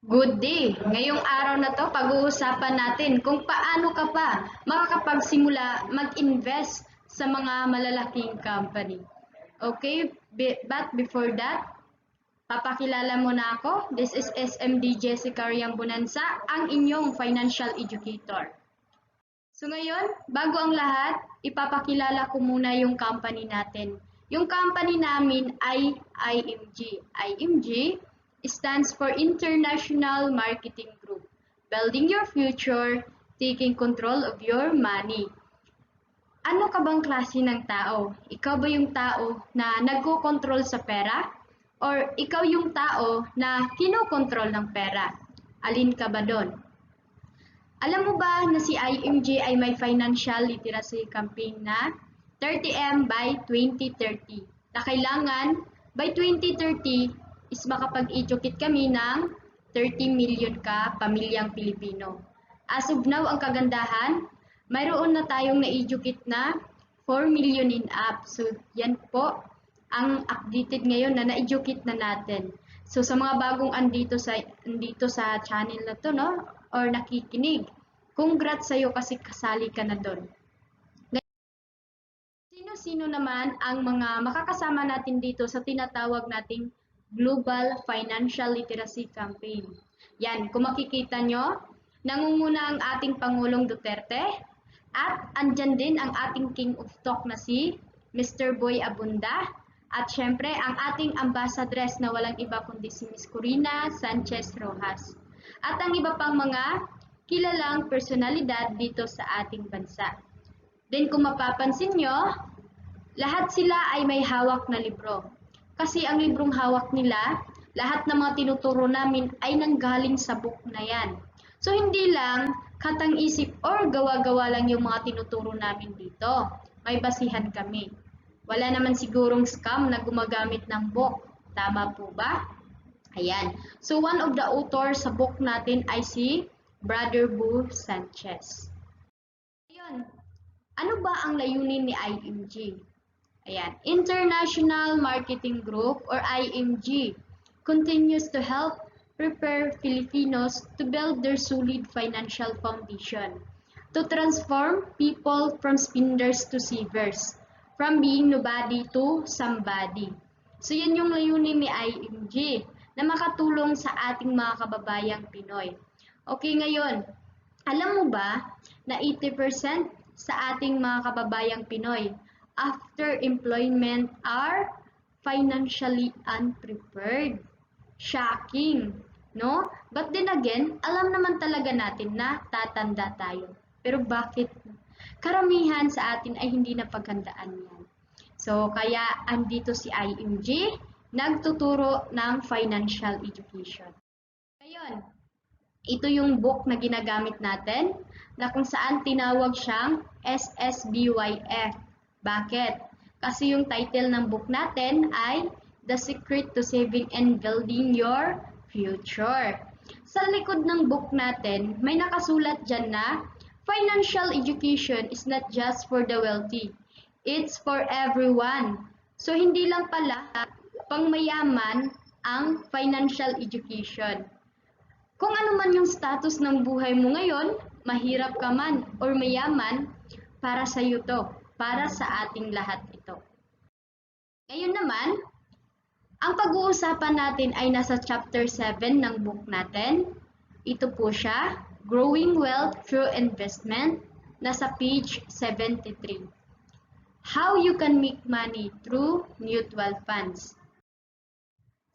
Good day! Ngayong araw na 'to pag-uusapan natin kung paano ka pa makakapagsimula mag-invest sa mga malalaking company. Okay, but before that, papakilala muna ako. This is SMD Jessica Riang Bonanza, ang inyong financial educator. So ngayon, bago ang lahat, ipapakilala ko muna yung company natin. Yung company namin ay IMG. IMG stands for International Marketing Group. Building your future, taking control of your money. Ano ka bang klase ng tao? Ikaw ba yung tao na nagko-control sa pera? Or ikaw yung tao na kinokontrol ng pera? Alin ka ba doon? Alam mo ba na si IMG ay may financial literacy campaign na 30M by 2030 na kailangan by 2030 is makapag-educate kami ng 30 million ka pamilyang Pilipino. As of now, ang kagandahan, mayroon na tayong na-educate na 4 million in up. So, yan po ang updated ngayon na na-educate na natin. So, sa mga bagong andito sa channel na to, no? Or nakikinig, congrats sa'yo kasi kasali ka na doon. Sino-sino naman ang mga makakasama natin dito sa tinatawag nating Global Financial Literacy Campaign? Yan, kung makikita nyo, nangunguna ang ating Pangulong Duterte at andyan din ang ating King of Talk na si Mr. Boy Abunda at syempre ang ating ambassadress na walang iba kundi si Ms. Corina Sanchez Rojas at ang iba pang mga kilalang personalidad dito sa ating bansa. Then kung mapapansin nyo, lahat sila ay may hawak na libro. Kasi ang librong hawak nila, lahat ng mga tinuturo namin ay nanggaling sa book na yan. So hindi lang katang-isip or gawa-gawa lang yung mga tinuturo namin dito. May basihan kami. Wala naman sigurong scam na gumagamit ng book. Tama po ba? Ayan. So one of the authors sa book natin ay si Brother Boo Sanchez. Ayun. Ano ba ang layunin ni IMG? Ayan, International Marketing Group or IMG continues to help prepare Filipinos to build their solid financial foundation, to transform people from spenders to savers, from being nobody to somebody. So yan yung layunin ni IMG na makatulong sa ating mga kababayang Pinoy. Okay, ngayon, alam mo ba na 80% sa ating mga kababayang Pinoy after employment are financially unprepared? Shocking, no? But then again, alam naman talaga natin na tatanda tayo. Pero bakit? Karamihan sa atin ay hindi napaghandaan yan. So, kaya andito si IMG, nagtuturo ng financial education. Ngayon, ito yung book na ginagamit natin na kung saan tinawag siyang SSBYF. Bakit? Kasi yung title ng book natin ay The Secret to Saving and Building Your Future. Sa likod ng book natin, may nakasulat dyan na financial education is not just for the wealthy. It's for everyone. So hindi lang pala pang mayaman ang financial education. Kung ano man yung status ng buhay mo ngayon, mahirap ka man or mayaman, para sa iyo to, para sa ating lahat ito. Ngayon naman, ang pag-uusapan natin ay nasa chapter 7 ng book natin. Ito po siya, Growing Wealth Through Investment, nasa page 73. How you can make money through mutual funds.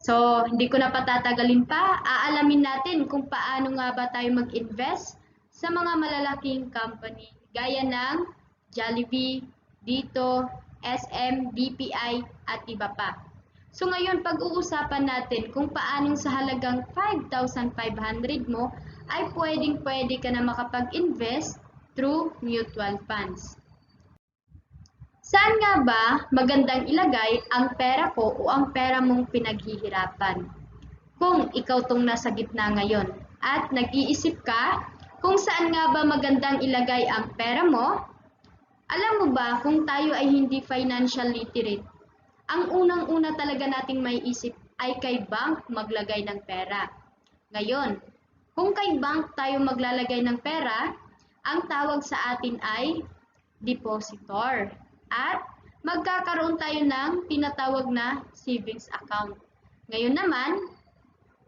So, hindi ko na patatagalin pa, aalamin natin kung paano nga ba tayo mag-invest sa mga malalaking company gaya ng Jollibee, Dito, SM, BPI at iba pa. So ngayon pag-uusapan natin kung paanong sa halagang 5,500 mo ay pwedeng-pwede ka na makapag-invest through mutual funds. Saan nga ba magandang ilagay ang pera ko o ang pera mong pinaghihirapan? Kung ikaw tong nasa gitna ngayon at nag-iisip ka kung saan nga ba magandang ilagay ang pera mo, alam mo ba kung tayo ay hindi financial literate, ang unang-una talaga nating may isip ay kay bank maglagay ng pera. Ngayon, kung kay bank tayo maglalagay ng pera, ang tawag sa atin ay depositor. At magkakaroon tayo ng tinatawag na savings account. Ngayon naman,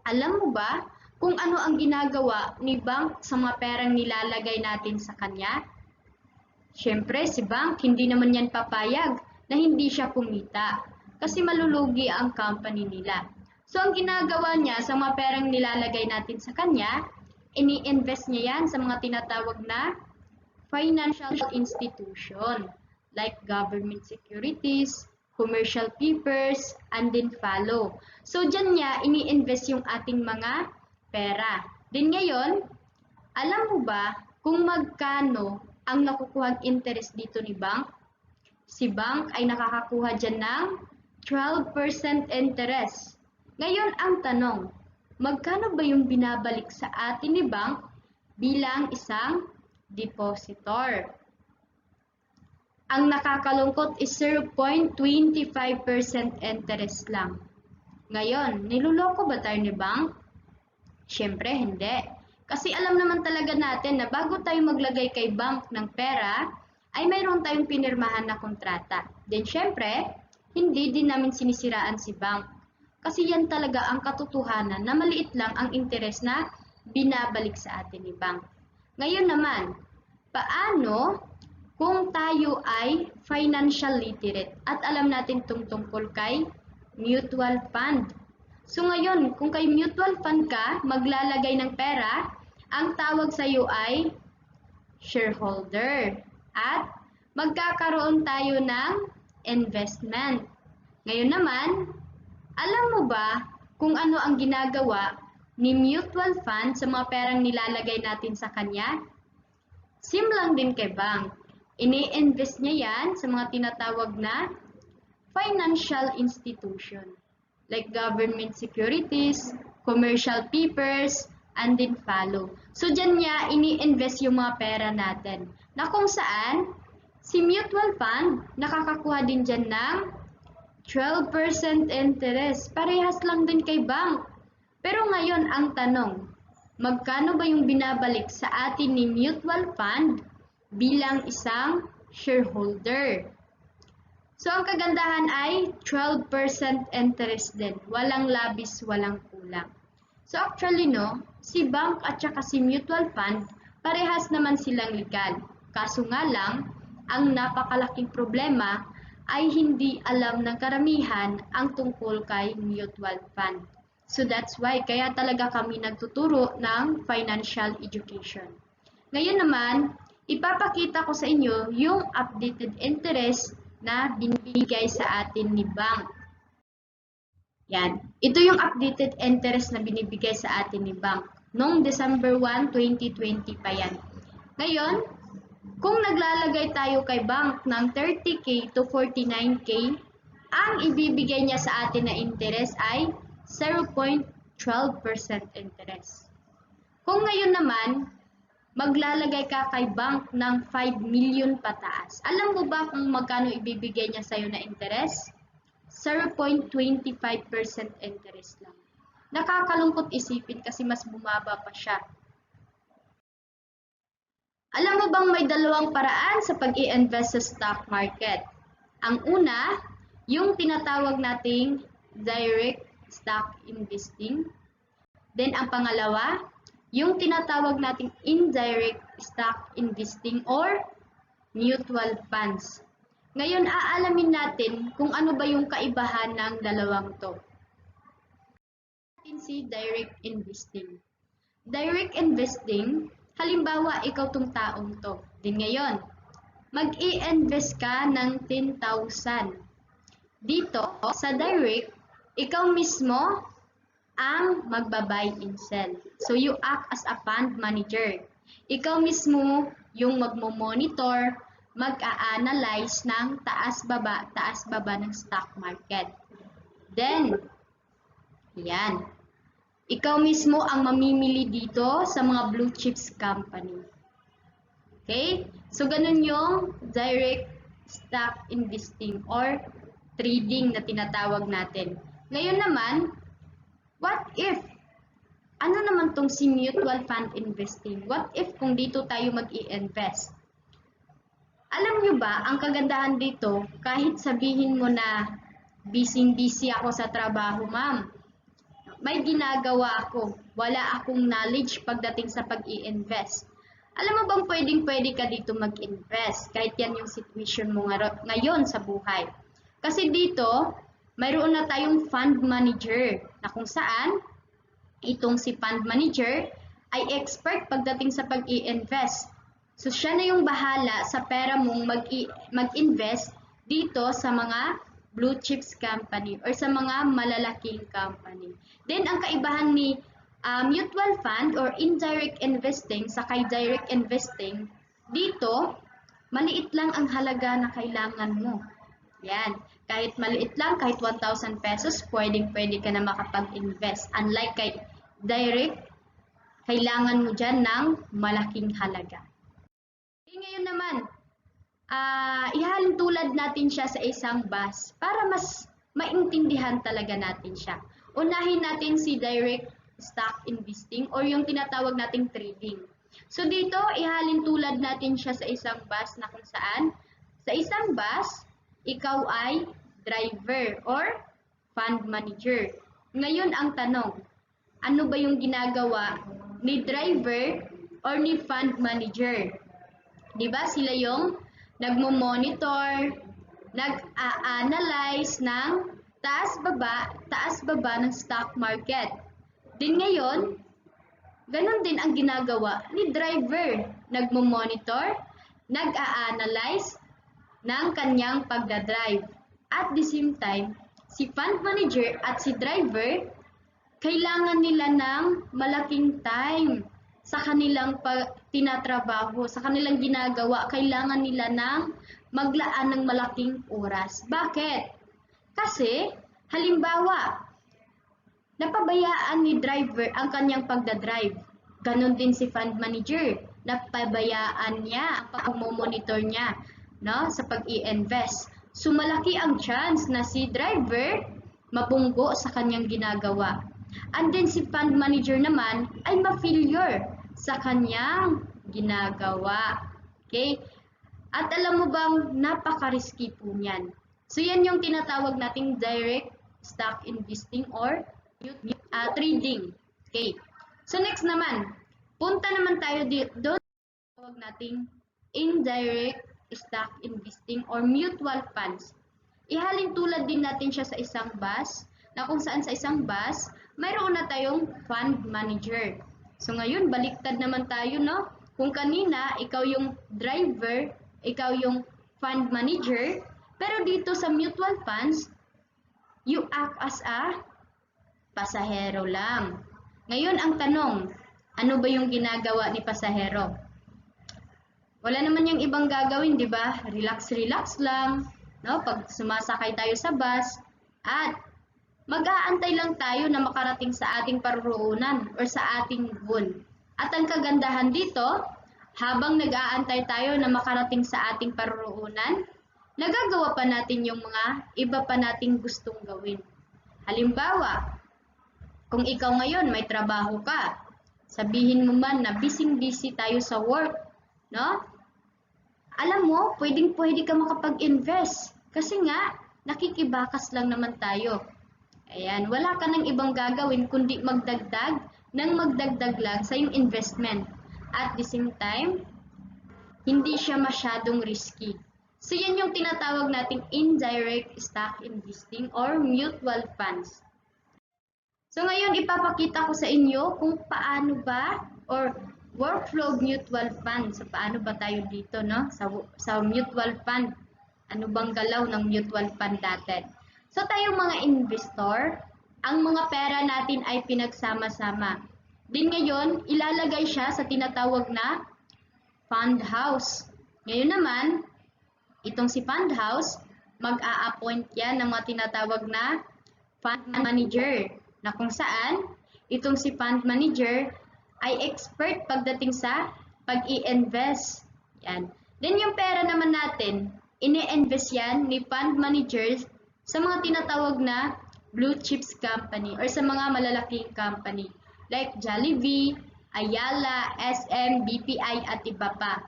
alam mo ba kung ano ang ginagawa ni bank sa mga perang nilalagay natin sa kanya? Siyempre, si bank hindi naman yan papayag na hindi siya kumita kasi malulugi ang company nila. So, ang ginagawa niya sa mga perang nilalagay natin sa kanya, ini-invest niya yan sa mga tinatawag na financial institution like government securities, commercial papers, and then follow. So, dyan niya ini-invest yung ating mga pera. Then ngayon, alam mo ba kung magkano ang nakukuhang interest dito ni bank? Si bank ay nakakakuha dyan ng 12% interest. Ngayon ang tanong, magkano ba yung binabalik sa atin ni bank bilang isang depositor? Ang nakakalungkot is 0.25% interest lang. Ngayon, niluloko ba tayo ni bank? Siyempre, hindi. Kasi alam naman talaga natin na bago tayo maglagay kay bank ng pera, ay mayroon tayong pinirmahan na kontrata. Then, siyempre, hindi din namin sinisiraan si bank. Kasi yan talaga ang katotohanan na maliit lang ang interest na binabalik sa atin ni bank. Ngayon naman, paano kung tayo ay financial literate at alam natin tungkol kay mutual fund? So ngayon, kung kay mutual fund ka, maglalagay ng pera, ang tawag sa iyo ay shareholder. At magkakaroon tayo ng investment. Ngayon naman, alam mo ba kung ano ang ginagawa ni mutual fund sa mga perang nilalagay natin sa kanya? Same lang din kay bank. Ini-invest niya yan sa mga tinatawag na financial institution like government securities, commercial papers, and then follow. So, dyan niya ini-invest yung mga pera natin na kung saan si mutual fund nakakakuha din dyan ng 12% interest. Parehas lang din kay bank. Pero ngayon, ang tanong, magkano ba yung binabalik sa atin ni mutual fund bilang isang shareholder? So, ang kagandahan ay 12% interest din. Walang labis, walang kulang. So, actually, no, si bank at saka si mutual fund, parehas naman silang legal. Kaso nga lang, ang napakalaking problema ay hindi alam ng karamihan ang tungkol kay mutual fund. So, that's why, kaya talaga kami nagtuturo ng financial education. Ngayon naman, ipapakita ko sa inyo yung updated interest na binibigay sa atin ni bank. Yan. Ito yung updated interest na binibigay sa atin ni bank. Noong December 1, 2020 pa yan. Ngayon, kung naglalagay tayo kay bank ng 30K to 49K, ang ibibigay niya sa atin na interest ay 0.12% interest. Kung ngayon naman, maglalagay ka kay bank ng 5 million pataas. Alam mo ba kung magkano ibibigay niya sa'yo na interest? 0.25% interest lang. Nakakalungkot isipin kasi mas bumaba pa siya. Alam mo bang may dalawang paraan sa pag-i-invest sa stock market? Ang una, yung tinatawag nating direct stock investing. Then ang pangalawa, yung tinatawag nating indirect stock investing or mutual funds. Ngayon, aalamin natin kung ano ba yung kaibahan ng dalawang to. Natin si direct investing. Direct investing, halimbawa ikaw tong taong to. Din ngayon, mag-i-invest ka ng 10,000. Dito, sa direct, ikaw mismo ang magba-buy and sell. So, you act as a fund manager. Ikaw mismo yung magmo-monitor, mag-a-analyze ng taas-baba ng stock market. Then, yan. Ikaw mismo ang mamimili dito sa mga blue chips company. Okay? So, ganun yung direct stock investing or trading na tinatawag natin. Ngayon naman, what if Ano naman tong si mutual fund investing? What if kung dito tayo mag-i-invest? Alam nyo ba, ang kagandahan dito, kahit sabihin mo na busy ako sa trabaho, ma'am, may ginagawa ako, wala akong knowledge pagdating sa pag-i-invest. Alam mo bang pwedeng-pwede ka dito mag-invest kahit yan yung situation mo ngayon sa buhay. Kasi dito, mayroon na tayong fund manager na kung saan itong si fund manager ay expert pagdating sa pag-i-invest. So siya na yung bahala sa pera mong mag-invest dito sa mga blue chips company or sa mga malalaking company. Then ang kaibahan ni mutual fund or indirect investing sa kay direct investing, dito maliit lang ang halaga na kailangan mo. Yan. Kahit maliit lang, kahit 1,000 pesos, pwede ka na makapag-invest. Unlike kay direct, kailangan mo dyan ng malaking halaga. Ngayon naman, ihalin tulad natin siya sa isang bus para mas maintindihan talaga natin siya. Unahin natin si direct stock investing or yung tinatawag nating trading. So dito, ihalin tulad natin siya sa isang bus na kung saan sa isang bus, ikaw ay driver or fund manager. Ngayon ang tanong, ano ba yung ginagawa ni driver or ni fund manager? Diba sila yung nagmo-monitor, nag-a-analyze ng taas-baba ng stock market. Din ngayon, ganun din ang ginagawa ni driver. Nagmo-monitor, nag-a-analyze ng kanyang pagdadrive. At the same time, si fund manager at si driver, kailangan nila ng malaking time sa kanilang tinatrabaho, sa kanilang ginagawa, kailangan nila ng maglaan ng malaking oras. Bakit? Kasi, halimbawa, napabayaan ni driver ang kanyang pagdadrive. Ganon din si fund manager. Napabayaan niya ang pag-monitor niya, no, sa pag-i-invest. So, malaki ang chance na si driver mabunggo sa kanyang ginagawa. And then si fund manager naman ay ma-failure sa kanyang ginagawa. Okay? At alam mo bang napaka-risky po niyan. So yan yung tinatawag nating direct stock investing or trading. Okay? So next naman, punta naman tayo doon sa tawag nating indirect stock investing or mutual funds. Ihalin tulad din natin siya sa isang bus na kung saan sa isang bus, mayroon na tayong fund manager. So ngayon, baliktad naman tayo, no? Kung kanina, ikaw yung driver, ikaw yung fund manager, pero dito sa mutual funds, you act as a pasahero lang. Ngayon, ang tanong, ano ba yung ginagawa ni pasahero? Wala naman yung ibang gagawin, di ba? Relax lang, no? Pag sumasakay tayo sa bus, at mag-aantay lang tayo na makarating sa ating paruroonan or sa ating goal. At ang kagandahan dito, habang nag-aantay tayo na makarating sa ating paruroonan, nagagawa pa natin yung mga iba pa nating gustong gawin. Halimbawa, kung ikaw ngayon may trabaho ka, sabihin mo man na busy tayo sa work, no? Alam mo, pwede ka makapag-invest kasi nga nakikibakas lang naman tayo. Ayan, wala ka nang ibang gagawin kundi magdagdag lang sa iyong investment. At the same time, hindi siya masyadong risky. So yan yung tinatawag nating indirect stock investing or mutual funds. So ngayon ipapakita ko sa inyo kung paano ba or workflow mutual fund. So paano ba tayo dito, no? Sa mutual fund. Ano bang galaw ng mutual fund natin? So tayong mga investor, ang mga pera natin ay pinagsama-sama. Din ngayon, ilalagay siya sa tinatawag na fund house. Ngayon naman, itong si fund house, mag-a-appoint yan ng mga tinatawag na fund manager. Na kung saan, itong si fund manager ay expert pagdating sa pag-i-invest. Yan. Then yung pera naman natin, ini-invest yan ni fund managers sa mga tinatawag na blue chips company or sa mga malalaking company. like Jollibee, Ayala, SM, BPI at iba pa.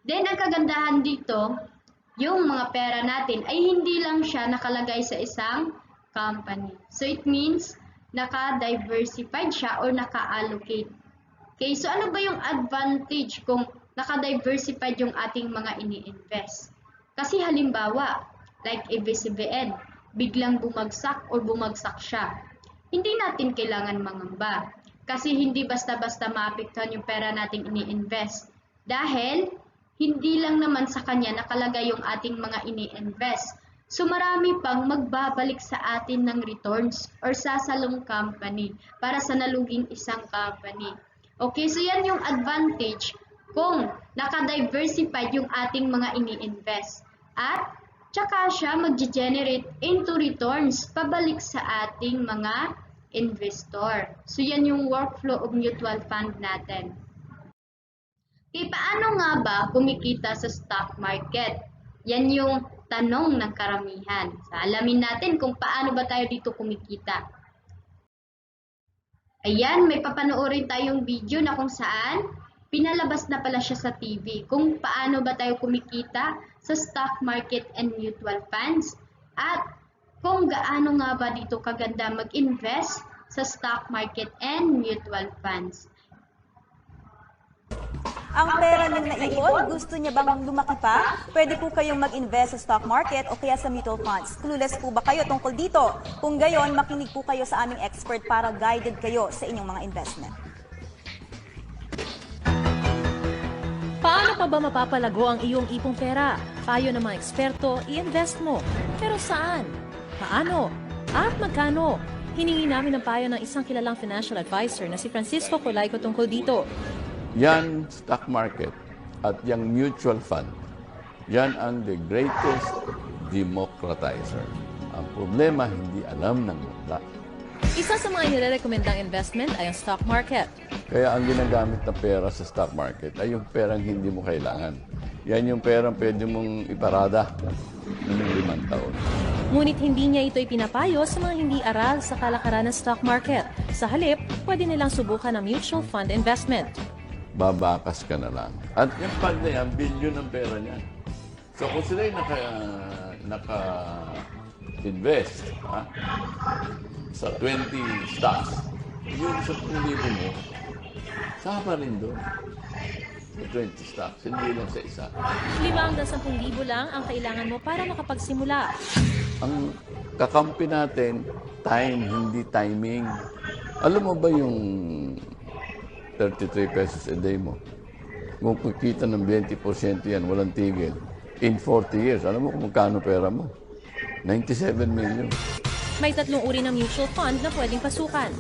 Then ang kagandahan dito, yung mga pera natin ay hindi lang siya nakalagay sa isang company. So it means naka-diversified siya or naka-allocate. Okay, so ano ba yung advantage kung naka-diversified yung ating mga ini-invest? Kasi halimbawa, like ABCBN, biglang bumagsak or bumagsak siya. Hindi natin kailangan mangamba kasi hindi basta-basta maapektuhan yung pera nating ini-invest. Dahil hindi lang naman sa kanya nakalagay yung ating mga ini-invest. So marami pang magbabalik sa atin ng returns or sasalong company para sa naluging isang company. Okay, so yan yung advantage kung naka-diversified yung ating mga ini-invest. At tsaka siya mag-generate into returns pabalik sa ating mga investor. So yan yung workflow of mutual fund natin. Okay, paano nga ba kumikita sa stock market? Yan yung tanong ng karamihan. So, alamin natin kung paano ba tayo dito kumikita. Ayan, may papanoorin tayong video na kung saan pinalabas na pala siya sa TV kung paano ba tayo kumikita sa stock market and mutual funds at kung gaano nga ba dito kaganda mag-invest sa stock market and mutual funds. Ang pera niyong naipon, gusto niya bang lumaki pa? Pwede po kayong mag-invest sa stock market o kaya sa mutual funds. Clueless po ba kayo tungkol dito? Kung gayon, makinig po kayo sa aming expert para guided kayo sa inyong mga investment. Paano pa ba mapapalago ang iyong ipong pera? Payo ng mga eksperto, i-invest mo. Pero saan? Paano? At magkano? Hiningi namin ng payo ng isang kilalang financial advisor na si Francisco Colayco tungkol dito. Yan stock market at yung mutual fund, yan ang the greatest democratizer. Ang problema, hindi alam ng wala. Isa sa mga inirekomendang investment ay ang stock market. Kaya ang ginagamit na pera sa stock market ay yung perang hindi mo kailangan. Yan yung perang pwede mong iparada ng 5 taon. Ngunit hindi niya ito ipinapayo sa mga hindi aral sa kalakaran ng stock market. Sa halip, pwede nilang subukan ang mutual fund investment. Babakas ka na lang. At yung fund na yan, bilyon ang pera niyan. So kung sila yung naka-invest sa 20 stocks, yung 10,000 mo, sama rin doon. Sa 20 stocks, hindi lang sa isa. 5,000 lang ang kailangan mo para makapagsimula. Ang kakampi natin, time, hindi timing. Alam mo ba yung 33 pesos a day mo? Kung kikita ng 20% yan, walang tigil. In 40 years, alam mo kung magkano pera mo? 97 million. May 3 uri ng mutual fund na pwedeng pasukan.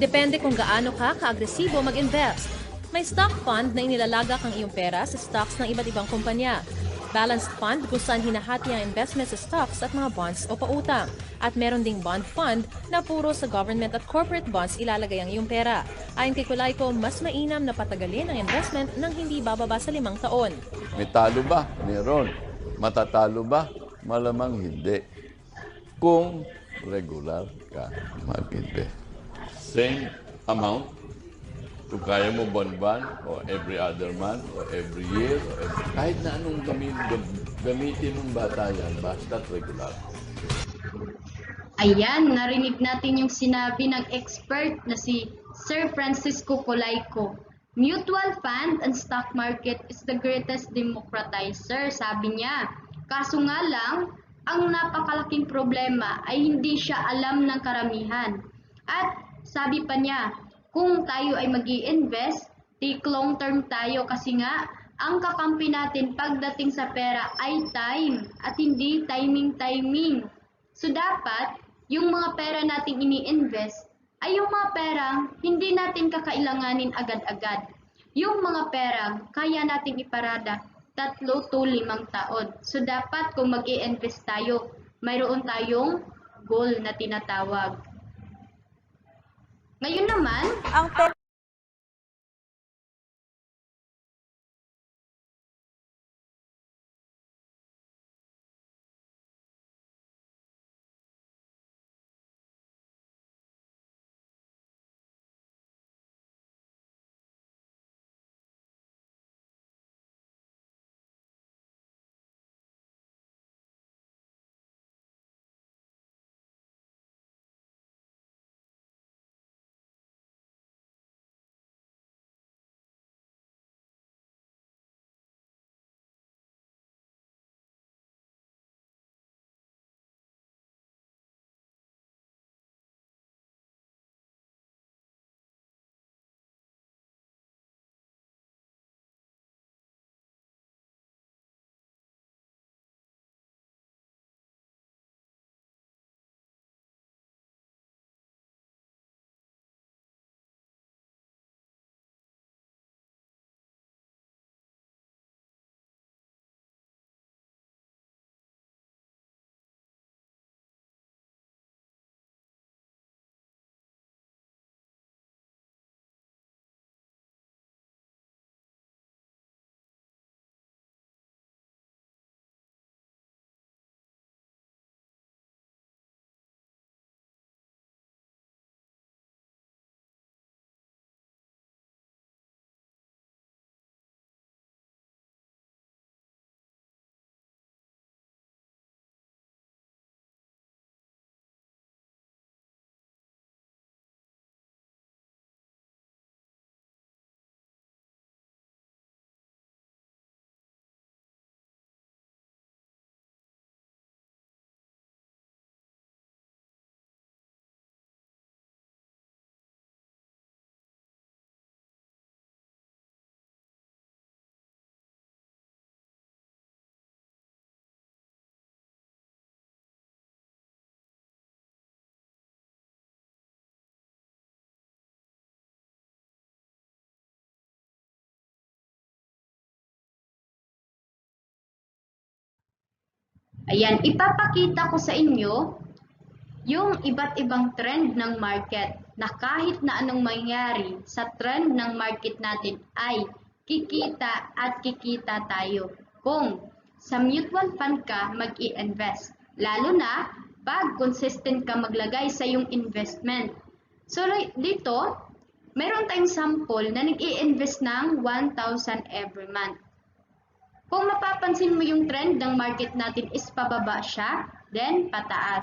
Depende kung gaano ka ka-agresibo mag-invest. May stock fund na inilalagak ang iyong pera sa stocks ng iba't ibang kumpanya. Balanced fund kung saan hinahati ang investment sa stocks at mga bonds o pautang. At meron ding bond fund na puro sa government at corporate bonds ilalagay ang iyong pera. Ayon kay Colayco, mas mainam na patagalin ang investment nang hindi bababa sa 5 taon. May talo ba? Meron. Matatalo ba? Malamang hindi. Kung regular ka mag-invest. Same amount. Kung kaya mo buwan-buwan o every other month o every year o kahit na anong gamitin ng bata yan, basta regular. Ayan, narinig natin yung sinabi ng expert na si Sir Francisco Colayco. Mutual fund and stock market is the greatest democratizer, sabi niya. Kaso nga lang, ang napakalaking problema ay hindi siya alam ng karamihan. At sabi pa niya, kung tayo ay mag-i-invest, take long term tayo kasi nga, ang kakampi natin pagdating sa pera ay time at hindi timing. So dapat, yung mga pera nating ini-invest ay yung mga perang hindi natin kakailanganin agad-agad. Yung mga perang kaya nating iparada 3 to 5 taon. So dapat kung mag-i-invest tayo, mayroon tayong goal na tinatawag. Ngayon naman, Ang Ayan, ipapakita ko sa inyo yung iba't ibang trend ng market na kahit na anong mangyari sa trend ng market natin ay kikita at kikita tayo kung sa mutual fund ka mag-i-invest. Lalo na pag consistent ka maglagay sa yung investment. So dito, meron tayong sample na nag-i-invest ng 1,000 every month. Kung mapapansin mo yung trend ng market natin is pababa siya, then pataas.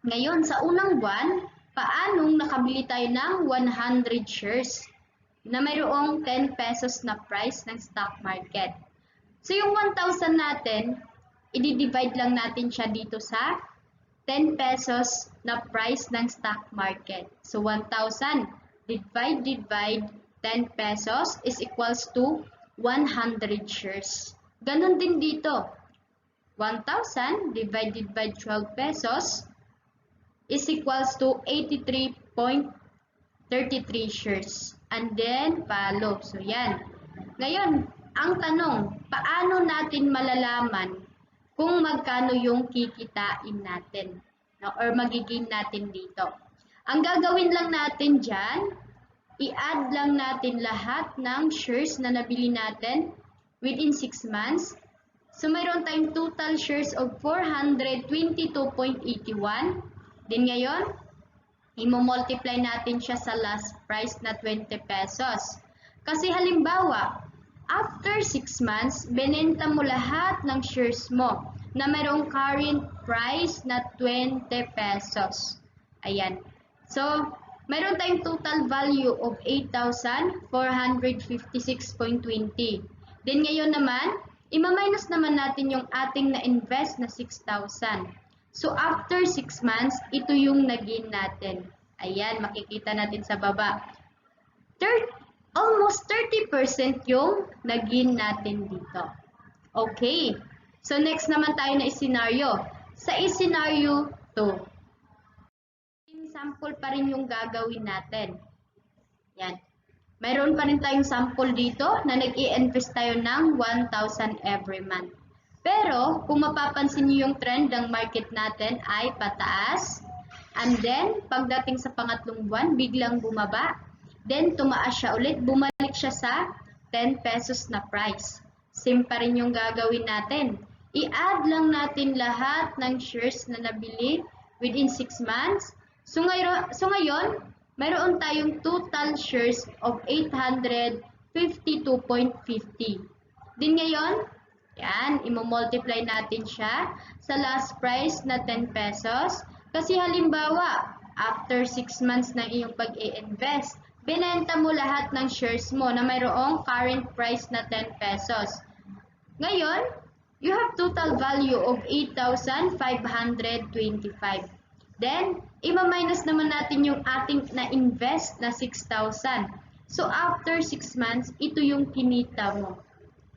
Ngayon, sa unang buwan, paanong nakabili tayo ng 100 shares na mayroong 10 pesos na price ng stock market. So yung 1,000 natin, i-divide lang natin siya dito sa 10 pesos na price ng stock market. So 1,000 divide 10 pesos is equals to 100 shares. Ganon din dito. 1,000 divided by 12 pesos is equals to 83.33 shares. And then, follow. So, yan. Ngayon, ang tanong, paano natin malalaman kung magkano yung kikitain natin? No? Or magiging natin dito? Ang gagawin lang natin dyan, i-add lang natin lahat ng shares na nabili natin within 6 months. So, mayroon tayong total shares of 422.81. Din ngayon, i-multiply natin siya sa last price na 20 pesos. Kasi halimbawa, after 6 months, benenta mo lahat ng shares mo na mayroong current price na 20 pesos. Ayan. So, mayroon tayong total value of 8,456.20. Then ngayon naman, ima-minus naman natin yung ating na-invest na 6,000. So after 6 months, ito yung naging natin. Ayan, makikita natin sa baba. Almost 30% yung naging natin dito. Okay. So next naman tayo na scenario. Sa scenario 2. Sample pa rin yung gagawin natin. Yan. Mayroon pa rin tayong sample dito na nag-i-invest tayo ng 1,000 every month. Pero, kung mapapansin niyo yung trend ng market natin ay pataas. And then, pagdating sa pangatlong buwan, biglang bumaba. Then, tumaas siya ulit. Bumalik siya sa 10 pesos na price. Same pa rin yung gagawin natin. I-add lang natin lahat ng shares na nabili within 6 months. So ngayon, mayroon tayong total shares of 852.50. Din ngayon, yan, i-multiply natin siya sa last price na 10 pesos. Kasi halimbawa, after 6 months ng iyong pag-i-invest, binenta mo lahat ng shares mo na mayroong current price na 10 pesos. Ngayon, you have total value of 8,525. Then, i-minus naman natin yung ating na-invest na 6,000. So, after 6 months, ito yung kinita mo.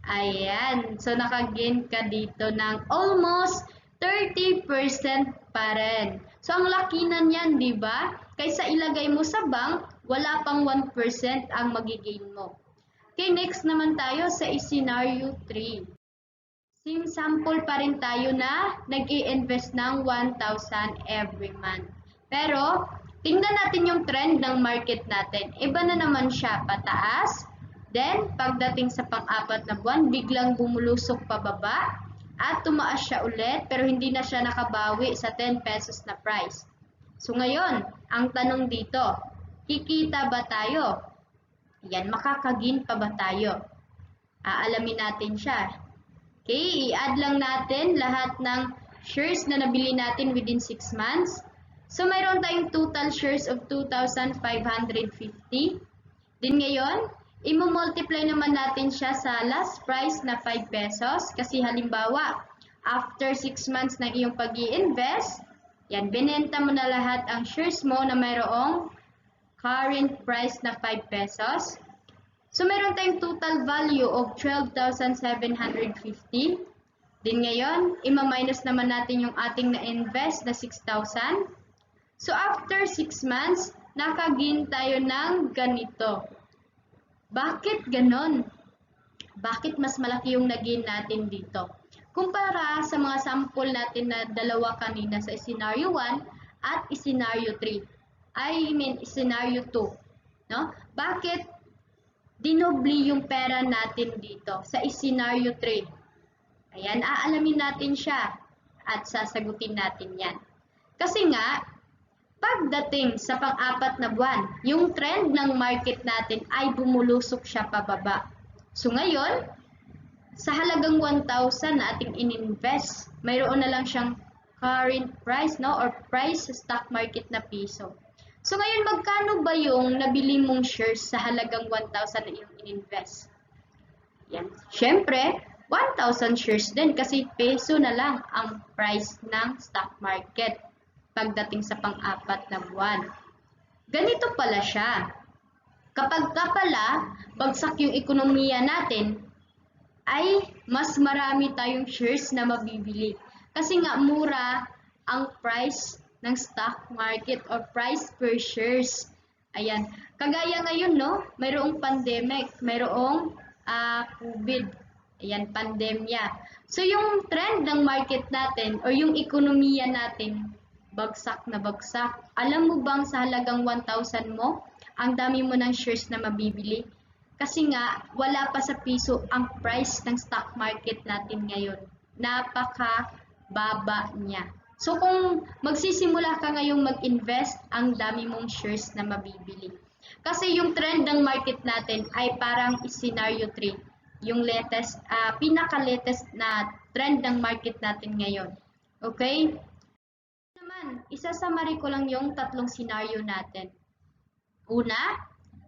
Ayan. So, nakagain ka dito ng almost 30% pa rin. So, ang laki na niyan, di ba? Kaysa ilagay mo sa bank, wala pang 1% ang magigain mo. Okay, next naman tayo sa scenario 3. Same sample pa rin tayo na nag-i-invest ng 1,000 every month. Pero, tingnan natin yung trend ng market natin. Iba na naman siya, pataas. Then, pagdating sa pang-apat na buwan, biglang bumulusok pababa. At tumaas siya ulit, pero hindi na siya nakabawi sa 10 pesos na price. So, ngayon, ang tanong dito, kikita ba tayo? Yan, makakagain pa ba tayo? Aalamin natin siya. Okay, i-add lang natin lahat ng shares na nabili natin within 6 months. So, mayroon tayong total shares of 2,550. Din ngayon, i-multiply naman natin siya sa last price na 5 pesos. Kasi halimbawa, after 6 months ng iyong pag-i-invest, yan, binenta mo na lahat ang shares mo na mayroong current price na 5 pesos. So, meron tayong total value of 12,750. Din ngayon, ima-minus naman natin yung ating na-invest na 6,000. So, after 6 months, nakagain tayo ng ganito. Bakit ganon? Bakit mas malaki yung nagain natin dito? kumpara sa mga sample natin na dalawa kanina sa scenario 1 at scenario 3. Scenario 2. No? Bakit dinobli yung pera natin dito sa scenario 3? Ayan, aalamin natin siya at sasagutin natin yan. Kasi nga, pagdating sa pang-apat na buwan, yung trend ng market natin ay bumulusok siya pababa. So ngayon, sa halagang 1,000 na ating ininvest, mayroon na lang siyang current price, no, or price sa stock market na piso. So ngayon, magkano ba yung nabili mong shares sa halagang 1,000 na iyong ininvest? Yan. Siyempre, 1,000 shares din kasi peso na lang ang price ng stock market pagdating sa pang-apat na buwan. Ganito pala siya. Kapag pala bagsak yung ekonomiya natin, ay mas marami tayong shares na mabibili. Kasi nga mura ang price ng stock market or price per shares. Ayan. Kagaya ngayon, no? Mayroong pandemic, mayroong COVID. Ayan, pandemya. So yung trend ng market natin or yung ekonomiya natin, bagsak na bagsak. Alam mo bang sa halagang 1,000 mo, ang dami mo ng shares na mabibili? Kasi nga, wala pa sa piso ang price ng stock market natin ngayon. Napaka-baba niya. So kung magsisimula ka ngayong mag-invest, ang dami mong shares na mabibili. Kasi yung trend ng market natin ay parang scenario 3. Yung latest, pinaka-latest na trend ng market natin ngayon. Okay? Naman, isasummary ko lang yung tatlong scenario natin. Una,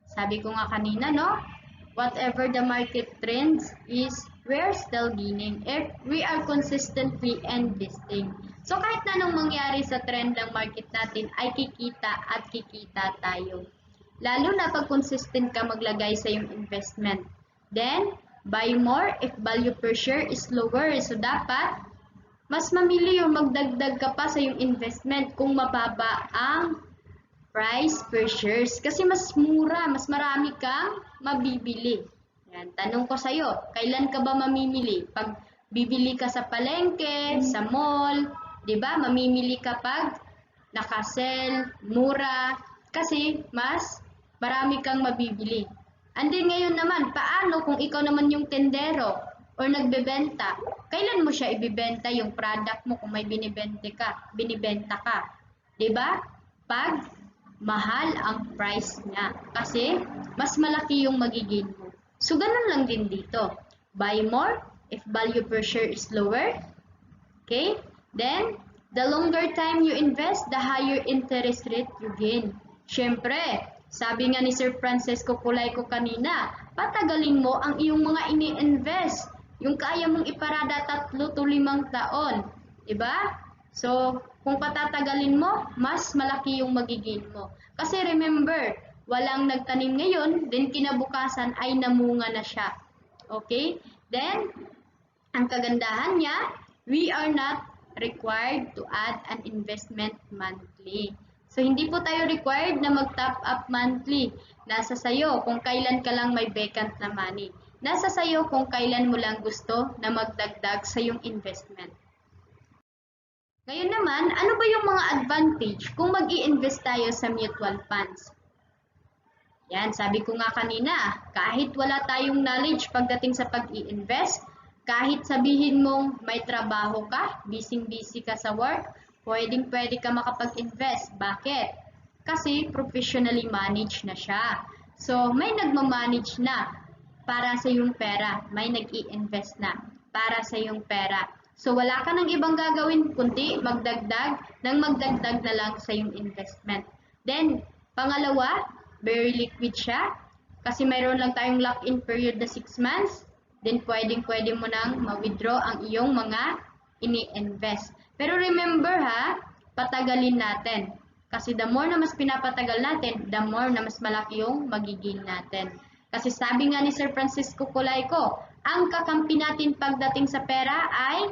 sabi ko nga kanina, no? Whatever the market trends is, we're still gaining if we are consistently investing. So kahit na anong mangyari sa trend ng market natin ay kikita at kikita tayo. Lalo na pag consistent ka maglagay sa iyong investment. Then, buy more if value per share is lower. So dapat, mas mamili o magdagdag ka pa sa iyong investment kung mababa ang price per shares. Kasi mas mura, mas marami kang mabibili. Yan, tanong ko sa'yo, kailan ka ba mamimili? Pag bibili ka sa palengke, sa mall, di ba? Mamimili ka pag nakasell, mura, kasi mas marami kang mabibili. And then ngayon naman, paano kung ikaw naman yung tendero or nagbebenta? Kailan mo siya ibibenta yung product mo kung may binibenta ka? Di ba? Pag mahal ang price niya kasi mas malaki yung magiging mo. So, ganun lang din dito. Buy more if value per share is lower. Okay? Then, the longer time you invest, the higher interest rate you gain. Siyempre, sabi nga ni Sir Francisco Colayco kanina, patagalin mo ang iyong mga ini-invest. Yung kaya mong iparada 3 to 5 taon. Diba? So, kung patatagalin mo, mas malaki yung magiging mo. Kasi remember, walang nagtanim ngayon, then kinabukasan ay namunga na siya. Okay? Then, ang kagandahan niya, we are not required to add an investment monthly. So, hindi po tayo required na mag-top up monthly. Nasa sayo kung kailan ka lang may vacant na money. Nasa sayo kung kailan mo lang gusto na magdagdag sa iyong investment. Ngayon naman, ano ba yung mga advantage kung mag-i-invest tayo sa mutual funds? Yan, sabi ko nga kanina, kahit wala tayong knowledge pagdating sa pag-i-invest, kahit sabihin mong may trabaho ka, busy-busy ka sa work, pwedeng-pwede ka makapag-invest. Bakit? Kasi professionally managed na siya. So, may nagmamanage na para sa iyong pera, may nag-i-invest na para sa iyong pera. So, wala ka ng ibang gagawin kundi magdagdag na lang sa iyong investment. Then, pangalawa, very liquid siya. Kasi mayroon lang tayong lock-in period na 6 months. Then, pwede mo nang ma-withdraw ang iyong mga ini-invest. Pero remember ha, patagalin natin. Kasi the more na mas pinapatagal natin, the more na mas malaki yung magiging natin. Kasi sabi nga ni Sir Francisco Colayco, ang kakampi natin pagdating sa pera ay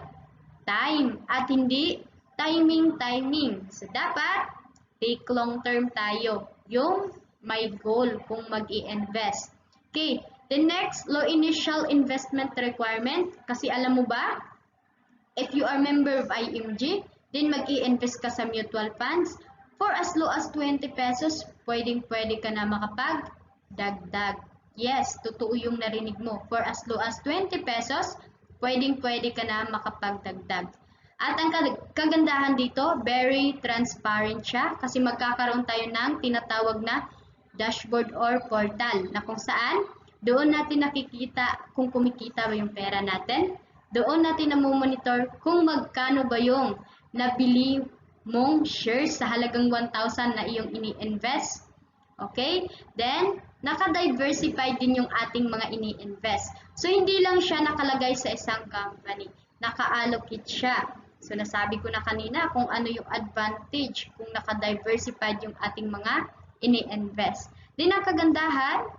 time at hindi timing. So, dapat take long term tayo. Yung may goal kung mag-i-invest. Okay, the next, low initial investment requirement. Kasi alam mo ba, If you are member of IMG, then mag-i-invest ka sa mutual funds. For as low as 20 pesos, pwedeng-pwede ka na makapag-dagdag. Yes, totoo yung narinig mo. For as low as 20 pesos, pwedeng-pwede ka na makapagdagdag. At ang kagandahan dito, very transparent siya kasi magkakaroon tayo ng tinatawag na dashboard or portal na kung saan doon natin nakikita kung kumikita ba yung pera natin. Doon natin namomonitor kung magkano ba yung nabili mong shares sa halagang 1,000 na iyong ini-invest. Okay? Then, naka-diversify din yung ating mga ini-invest. So, hindi lang siya nakalagay sa isang company. Naka-allocate siya. So, nasabi ko na kanina kung ano yung advantage kung naka-diversified yung ating mga ini-invest. Then, ang kagandahan,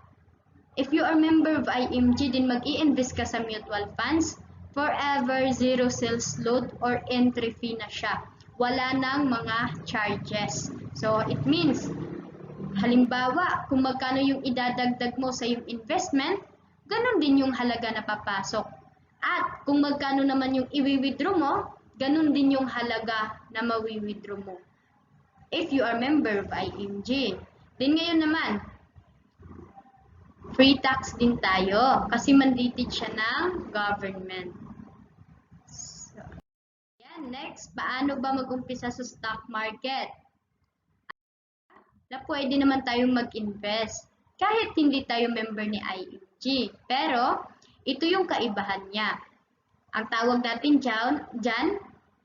if you are member of IMG, din mag-i-invest ka sa mutual funds, forever zero sales load or entry fee na siya. Wala nang mga charges. So, it means, halimbawa, kung magkano yung idadagdag mo sa yung investment, ganun din yung halaga na papasok. At kung magkano naman yung i-withdraw mo, ganun din yung halaga na mawi-withdraw mo. If you are member of IMG. Then ngayon naman, free tax din tayo kasi mandated siya ng government. So, yan. Next, paano ba mag-umpisa sa stock market? Na pwede naman tayong mag-invest kahit hindi tayo member ni IMG. Pero, ito yung kaibahan niya. Ang tawag natin dyan,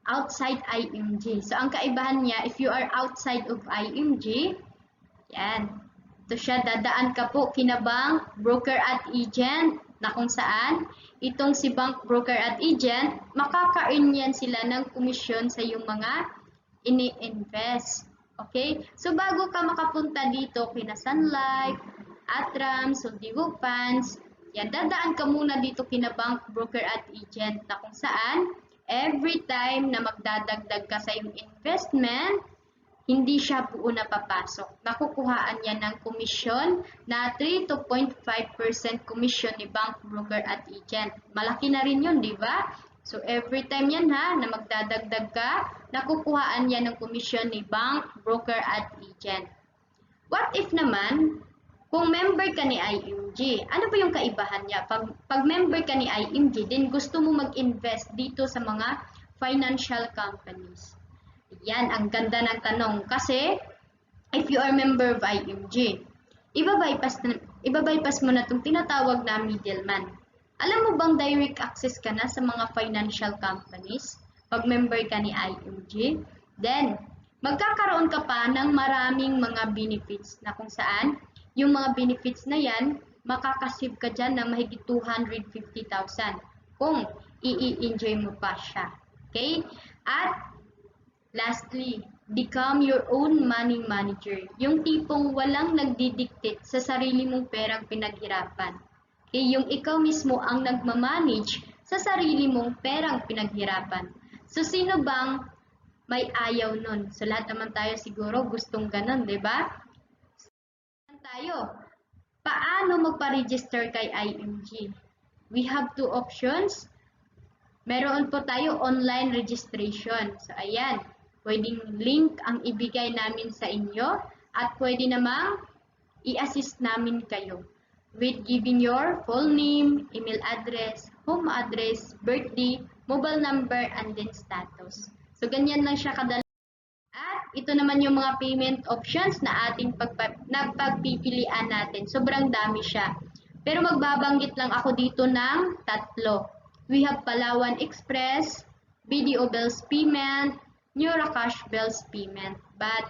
outside IMG. So, ang kaibahan niya, if you are outside of IMG, yan. Ito siya, dadaan ka po kina bank, broker at agent, na kung saan, itong si bank, broker at agent, makaka-earn yan sila ng komisyon sa yung mga ini-invest. Okay? So, bago ka makapunta dito, kina Sun Life, Atram, Soldigo Funds, yan, dadaan ka muna dito kina bank, broker at agent, na kung saan, every time na magdadagdag ka sa iyong investment, hindi siya buo na papasok. Nakukuhaan yan ng komisyon na 3 to 0.5% komisyon ni bank, broker at agent. Malaki na rin yun, di ba? So, every time yan ha, na magdadagdag ka, nakukuhaan yan ng komisyon ni bank, broker at agent. What if naman, kung member ka ni IMG, ano ba yung kaibahan niya? Pag member ka ni IMG, din gusto mo mag-invest dito sa mga financial companies. Yan, ang ganda ng tanong. Kasi, if you are member of IMG, ibabypass mo na itong tinatawag na middleman. Alam mo bang direct access ka na sa mga financial companies pag member ka ni IMG? Then, magkakaroon ka pa ng maraming mga benefits na kung saan yung mga benefits na yan, makakasave ka dyan ng mahigit 250,000 kung i-enjoy mo pa siya. Okay? At lastly, become your own money manager. Yung tipong walang nagdidictate sa sarili mong perang pinaghirapan. Okay? Yung ikaw mismo ang nagmamanage sa sarili mong perang pinaghirapan. So, sino bang may ayaw nun? So, lahat naman tayo siguro gustong ganun, di ba? Tayo. Paano magpa-register kay IMG? We have two options. Meron po tayo online registration. So, ayan. Pwedeng link ang ibigay namin sa inyo at pwede namang i-assist namin kayo with giving your full name, email address, home address, birthday, mobile number, and then status. So, ganyan lang siya kadali. At ito naman yung mga payment options na ating pagpipilian natin. Sobrang dami siya. Pero magbabanggit lang ako dito ng 3. We have Palawan Express, BDO Bills Payment, NeuroCash Bills Payment. But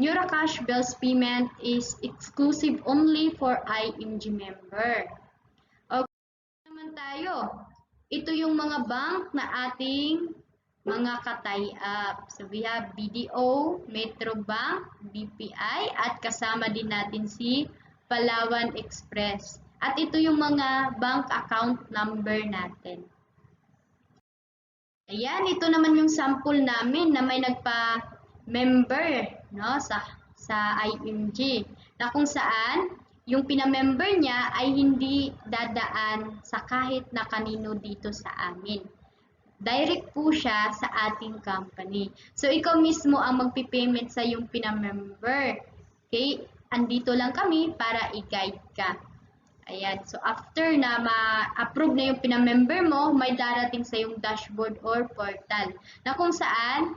NeuroCash Bills Payment is exclusive only for IMG member. Okay naman tayo. Ito yung mga bank na ating mga ka-tie-up. So, we have BDO, Metro Bank, BPI, at kasama din natin si Palawan Express. At ito yung mga bank account number natin. Ayan, ito naman yung sample namin na may nagpa-member, no, sa IMG. Na kung saan, yung pinamember niya ay hindi dadaan sa kahit na kanino dito sa amin. direct po siya sa ating company. So, ikaw mismo ang magpipayment sa yung pinamember. Okay? Andito lang kami para i-guide ka. Ayan. So, after na ma-approve na yung pinamember mo, may darating sa yung dashboard or portal na kung saan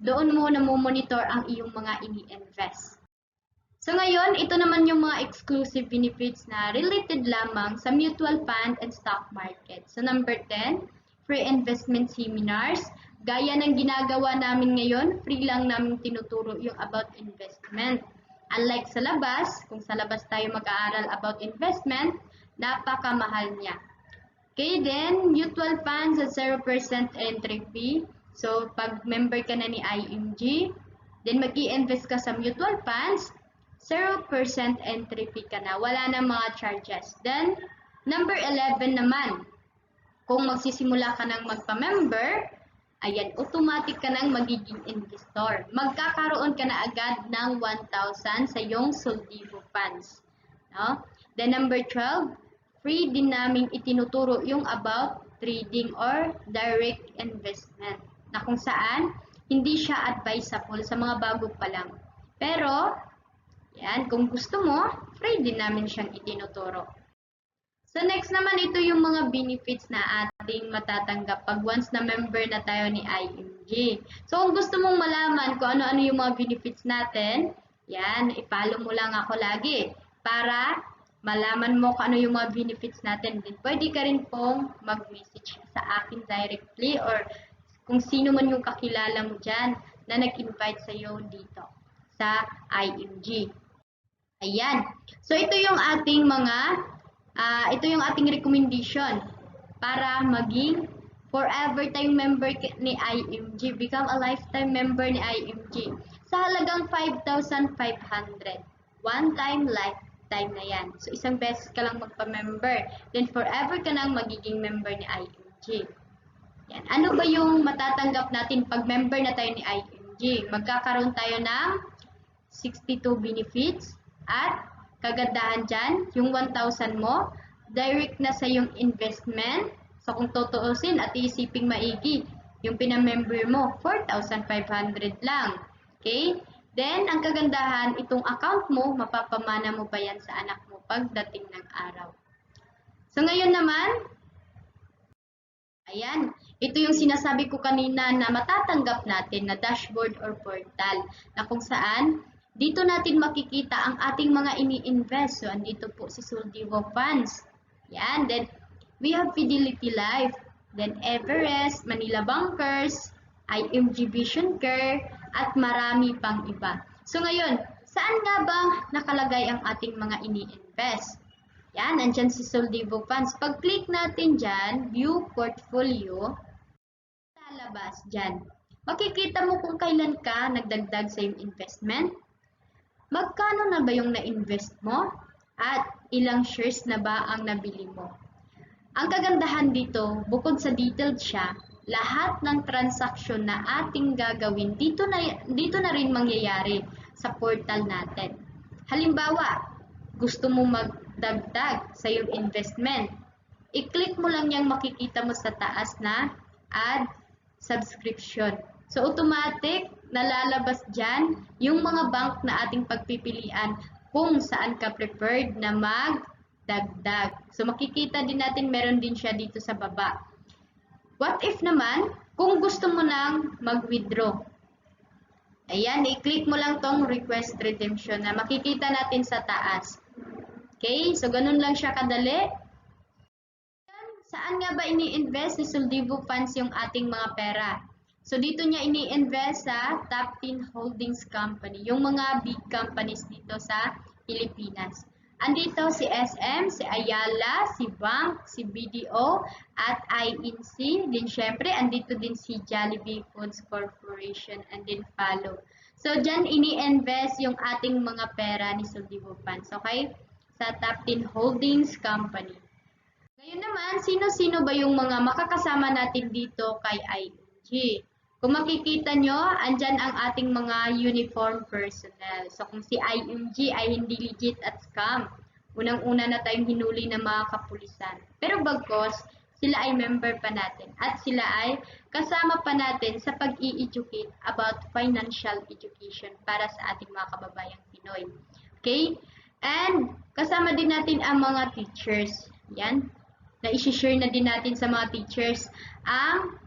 doon mo monitor ang iyong mga ini-invest. So ngayon, ito naman yung mga exclusive benefits na related lamang sa mutual fund and stock market. So number 10, free investment seminars. Gaya ng ginagawa namin ngayon, free lang namin tinuturo yung about investment. Unlike sa labas, kung sa labas tayo mag-aaral about investment, napakamahal niya. Okay, then mutual funds at 0% entry fee. So pag member ka na ni IMG, then mag-i-invest ka sa mutual funds, 0% entry fee ka na. Wala na mga charges. Then, number 11 naman, kung magsisimula ka ng magpa-member, ayan, automatic ka nang magiging investor. Magkakaroon ka na agad ng 1,000 sa iyong Soldivo funds. No? Then, number 12, free din namin itinuturo yung about trading or direct investment na kung saan hindi siya advisable sa mga bago pa lang. Pero, yan, kung gusto mo, free din namin siyang itinuturo. So next naman, ito yung mga benefits na ating matatanggap pag once na member na tayo ni IMG. So kung gusto mong malaman kung ano-ano yung mga benefits natin, yan, i-follow mo lang ako lagi para malaman mo kung ano yung mga benefits natin. Then pwede ka rin pong mag-message sa akin directly or kung sino man yung kakilala mo dyan na nag-invite sa iyo dito sa IMG. Ayan. So ito yung ating recommendation para maging forever tayong member ni IMG, become a lifetime member ni IMG. Sa halagang 5,500. One time, lifetime na yan. So isang beses ka lang magpa-member, then forever ka nang magiging member ni IMG. Yan. Ano ba yung matatanggap natin pag member na tayo ni IMG? Magkakaroon tayo ng 62 benefits. At kagandahan dyan, yung 1,000 mo, direct na sa yung investment. So kung tutuusin at iisiping maigi, yung pinamember mo, 4,500 lang. Okay? Then, ang kagandahan, itong account mo, mapapamana mo pa yan sa anak mo pagdating ng araw. So ngayon naman, ayan, ito yung sinasabi ko kanina na matatanggap natin na dashboard or portal na kung saan dito natin makikita ang ating mga ini-invest. So, andito po si Soldivo Funds. Yan. Then, we have Fidelity Life. Then, Everest, Manila Bankers, IMG Vision Care, at marami pang iba. So, ngayon, saan nga ba nakalagay ang ating mga ini-invest? Yan, andyan si Soldivo Funds. Pag-click natin dyan, View Portfolio, lalabas dyan. Makikita mo kung kailan ka nagdagdag sa iyong investment. Magkano na ba yung na-invest mo? At ilang shares na ba ang nabili mo? Ang kagandahan dito, bukod sa detailed siya, lahat ng transaksyon na ating gagawin, dito na rin mangyayari sa portal natin. Halimbawa, gusto mo magdagdag sa iyong investment. I-click mo lang yung makikita mo sa taas na add subscription. So, automatic, nalalabas dyan yung mga bank na ating pagpipilian kung saan ka preferred na magdagdag. So, makikita din natin, meron din siya dito sa baba. What if naman, kung gusto mo nang mag-withdraw? Ayan, i-click mo lang tong request redemption na makikita natin sa taas. Okay, so ganun lang siya kadali. Saan nga ba ini-invest ni Soldivo Funds yung ating mga pera? So, dito niya ini-invest sa top 10 holdings company, yung mga big companies dito sa Pilipinas. Andito si SM, si Ayala, si Bank, si BDO, at INC. Din syempre, andito din si Jollibee Foods Corporation, and din Follow. So, dyan ini-invest yung ating mga pera ni Soldivo Funds, okay? Sa top 10 holdings company. Ngayon naman, sino-sino ba yung mga makakasama natin dito kay IMG? Kung makikita nyo, andyan ang ating mga uniform personnel. So kung si IMG ay hindi legit at scam, unang-una na tayong hinuli ng mga kapulisan. Pero bagkos, sila ay member pa natin at sila ay kasama pa natin sa pag-i-educate about financial education para sa ating mga kababayang Pinoy. Okay? And kasama din natin ang mga teachers. Yan. Na-share na din natin sa mga teachers ang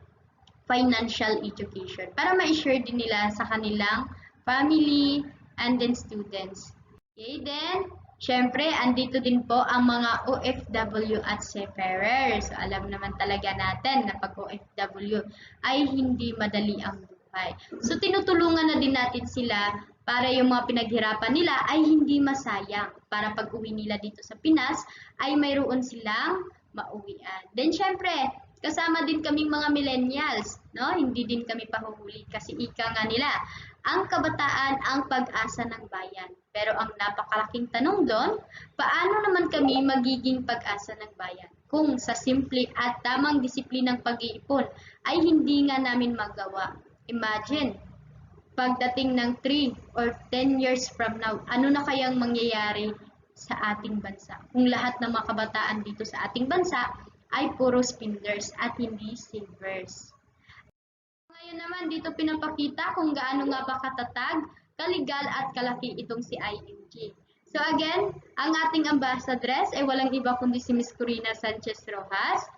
financial education para ma-share din nila sa kanilang family and then students. Okay, then, syempre, andito din po ang mga OFW at seafarers. So, alam naman talaga natin na pag OFW ay hindi madali ang buhay. So, tinutulungan na din natin sila para yung mga pinaghirapan nila ay hindi masayang. Para pag uwi nila dito sa Pinas ay mayroon silang mauwian. Then, syempre, kasama din kaming mga millennials, no? Hindi din kami pahuhuli kasi ika nga nila, ang kabataan ang pag-asa ng bayan. Pero ang napakalaking tanong doon, paano naman kami magiging pag-asa ng bayan? Kung sa simple at tamang disiplinang pag-iipon ay hindi nga namin magawa. Imagine, pagdating ng 3 or 10 years from now, ano na kayang mangyayari sa ating bansa? Kung lahat ng mga kabataan dito sa ating bansa ay puro spenders at hindi savers. Ngayon naman dito pinapakita kung gaano nga ba katatag, kaligal at kalaki itong si IMG. So again, ang ating ambassadress ay walang iba kundi si Miss Corina Sanchez Rojas.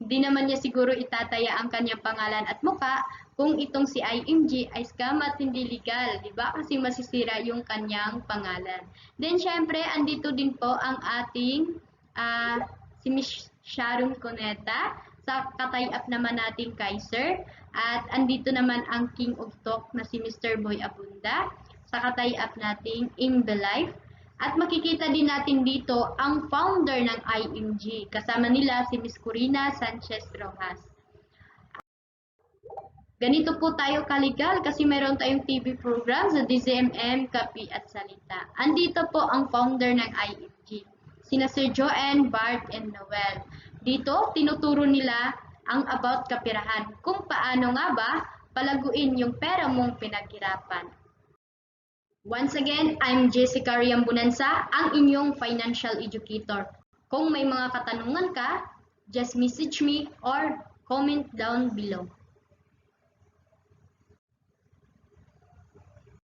Hindi naman niya siguro itataya ang kanyang pangalan at muka kung itong si IMG ay scam at hindi legal, di ba? Kasi masisira yung kanyang pangalan. Then syempre, andito din po ang ating si Miss Sharon Cuneta sa katay-up naman nating Kaiser. At andito naman ang King of Talk na si Mr. Boy Abunda sa katay-up nating Imbelife. At makikita din natin dito ang founder ng IMG. Kasama nila si Miss Corina Sanchez Rojas. Ganito po tayo kaligal kasi meron tayong TV program sa DZMM, Kapi at Salita. Andito po ang founder ng IMG, sina Sir Joanne, Bart, and Noel. Dito, tinuturo nila ang about kapirahan, kung paano nga ba palaguin yung pera mong pinaghirapan. Once again, I'm Jessica Riambunansa, ang inyong financial educator. Kung may mga katanungan ka, just message me or comment down below.